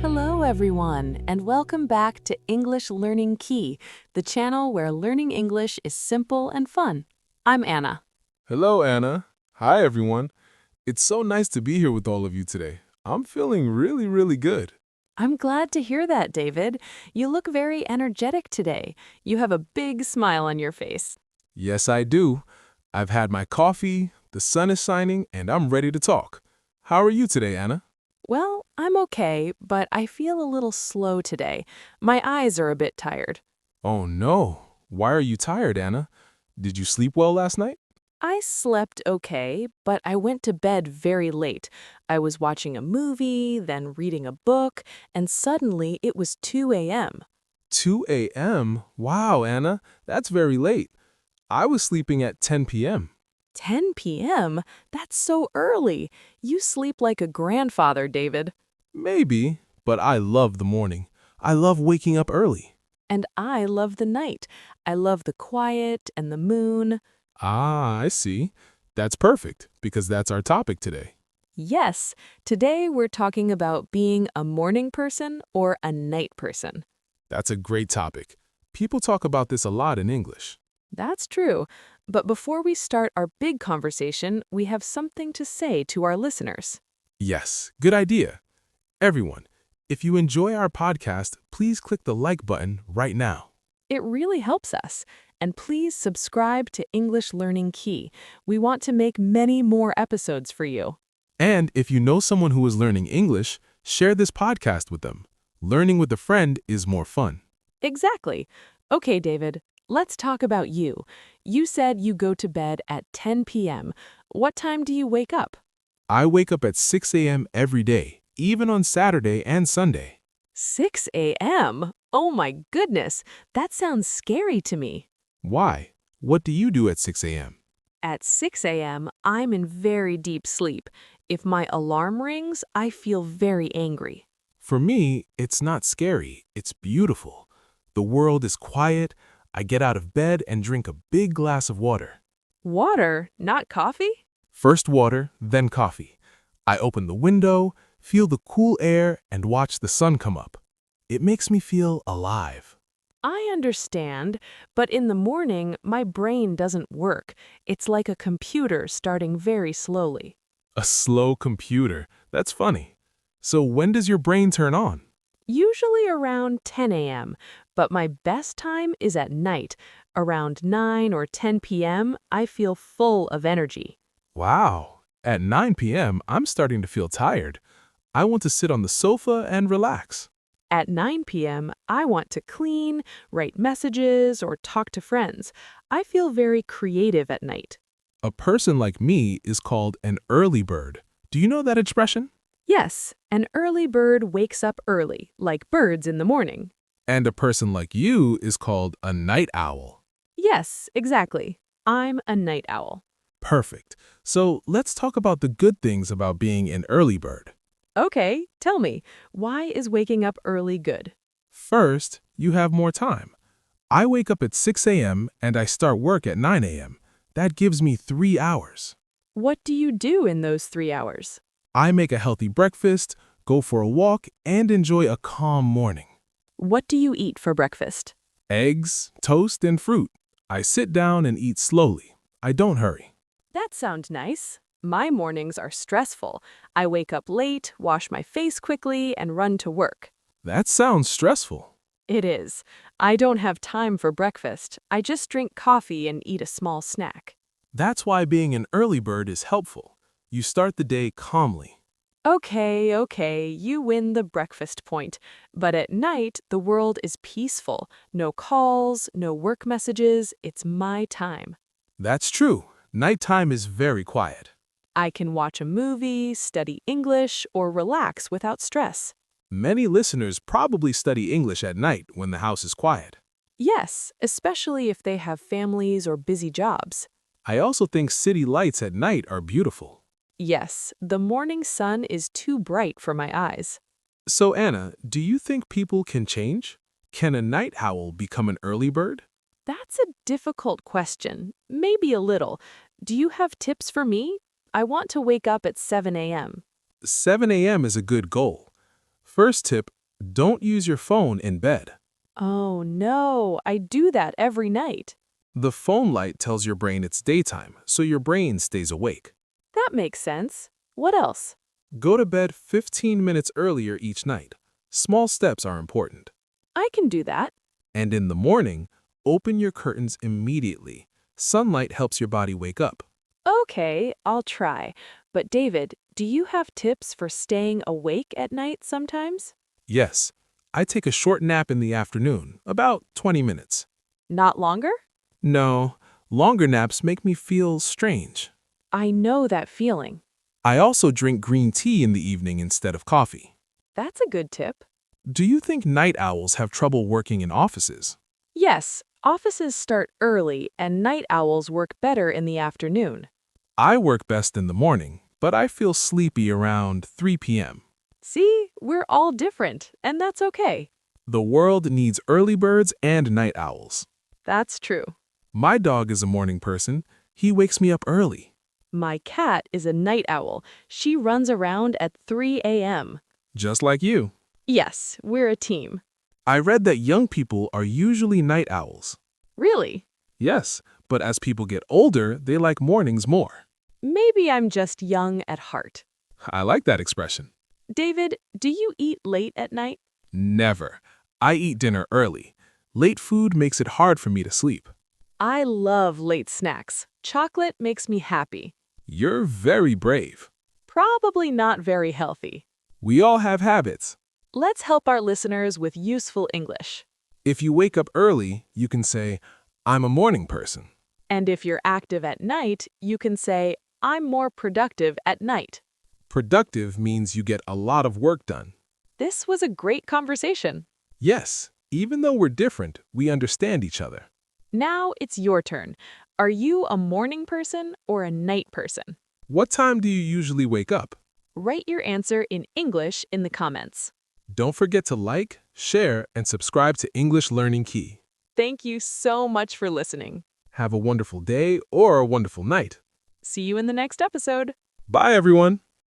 Hello, everyone, and welcome back to English Learning Key, the channel where learning English is simple and fun. I'm Anna. Hello, Anna. Hi, everyone. It's so nice to be here with all of you today. I'm feeling really good. I'm glad to hear that, David. You look very energetic today. You have a big smile on your face. Yes, I do. I've had my coffee, the sun is shining, and I'm ready to talk. How are you today, Anna? Well, I'm okay, but I feel a little slow today. My eyes are a bit tired. Oh, no. Why are you tired, Anna? Did you sleep well last night? I slept okay, but I went to bed very late. I was watching a movie, then reading a book, and suddenly it was 2 a.m. 2 a.m.? Wow, Anna. That's very late. I was sleeping at 10 p.m. 10 p.m.? That's so early. You sleep like a grandfather, David. Maybe, but I love the morning. I love waking up early. And I love the night. I love the quiet and the moon. Ah, I see. That's perfect, because that's our topic today. Yes, today we're talking about being a morning person or a night person. That's a great topic. People talk about this a lot in English. That's true. But before we start our big conversation, we have something to say to our listeners. Yes, good idea. Everyone, if you enjoy our podcast, please click the like button right now. It really helps us. And please subscribe to English Learning Key. We want to make many more episodes for you. And if you know someone who is learning English, share this podcast with them. Learning with a friend is more fun. Exactly. Okay, David, let's talk about you. You said you go to bed at 10 p.m. What time do you wake up? I wake up at 6 a.m. every day, even on Saturday and Sunday. 6 a.m.? Oh my goodness, that sounds scary to me. Why? What do you do at 6 a.m.? At 6 a.m., I'm in very deep sleep. If my alarm rings, I feel very angry. For me, it's not scary, it's beautiful. The world is quiet, I get out of bed and drink a big glass of water. Water, not coffee? First water, then coffee. I open the window, feel the cool air, and watch the sun come up. It makes me feel alive. I understand, but in the morning, my brain doesn't work. It's like a computer starting very slowly. A slow computer, that's funny. So when does your brain turn on? Usually around 10 a.m., but my best time is at night. Around 9 or 10 p.m., I feel full of energy. Wow, at 9 p.m., I'm starting to feel tired. I want to sit on the sofa and relax. At 9 p.m., I want to clean, write messages, or talk to friends. I feel very creative at night. A person like me is called an early bird. Do you know that expression? Yes, an early bird wakes up early, like birds in the morning. And a person like you is called a night owl. Yes, exactly. I'm a night owl. Perfect. So let's talk about the good things about being an early bird. Okay, tell me, why is waking up early good? First, you have more time. I wake up at 6 a.m. and I start work at 9 a.m. That gives me 3 hours. What do you do in those 3 hours? I make a healthy breakfast, go for a walk, and enjoy a calm morning. What do you eat for breakfast? Eggs, toast, and fruit. I sit down and eat slowly. I don't hurry. That sounds nice. My mornings are stressful. I wake up late, wash my face quickly, and run to work. That sounds stressful. It is. I don't have time for breakfast. I just drink coffee and eat a small snack. That's why being an early bird is helpful. You start the day calmly. Okay, you win the breakfast point. But at night, the world is peaceful. No calls, no work messages. It's my time. That's true. Nighttime is very quiet. I can watch a movie, study English, or relax without stress. Many listeners probably study English at night when the house is quiet. Yes, especially if they have families or busy jobs. I also think city lights at night are beautiful. Yes, the morning sun is too bright for my eyes. So Anna, do you think people can change? Can a night owl become an early bird? That's a difficult question. Maybe a little. Do you have tips for me? I want to wake up at 7 a.m. 7 a.m. is a good goal. First tip, don't use your phone in bed. Oh no, I do that every night. The phone light tells your brain it's daytime, so your brain stays awake. That makes sense. What else? Go to bed 15 minutes earlier each night. Small steps are important. I can do that. And in the morning, open your curtains immediately. Sunlight helps your body wake up. Okay, I'll try. But David, do you have tips for staying awake at night sometimes? Yes, I take a short nap in the afternoon, about 20 minutes. Not longer? No, longer naps make me feel strange. I know that feeling. I also drink green tea in the evening instead of coffee. That's a good tip. Do you think night owls have trouble working in offices? Yes, offices start early and night owls work better in the afternoon. I work best in the morning, but I feel sleepy around 3 p.m. See, we're all different, and that's okay. The world needs early birds and night owls. That's true. My dog is a morning person. He wakes me up early. My cat is a night owl. She runs around at 3 a.m. Just like you. Yes, we're a team. I read that young people are usually night owls. Really? Yes, but as people get older, they like mornings more. Maybe I'm just young at heart. I like that expression. David, do you eat late at night? Never. I eat dinner early. Late food makes it hard for me to sleep. I love late snacks. Chocolate makes me happy. You're very brave. Probably not very healthy. We all have habits. Let's help our listeners with useful English. If you wake up early, you can say, I'm a morning person. And if you're active at night, you can say, I'm more productive at night. Productive means you get a lot of work done. This was a great conversation. Yes, even though we're different, we understand each other. Now it's your turn. Are you a morning person or a night person? What time do you usually wake up? Write your answer in English in the comments. Don't forget to like, share, and subscribe to English Learning Key. Thank you so much for listening. Have a wonderful day or a wonderful night. See you in the next episode. Bye, everyone.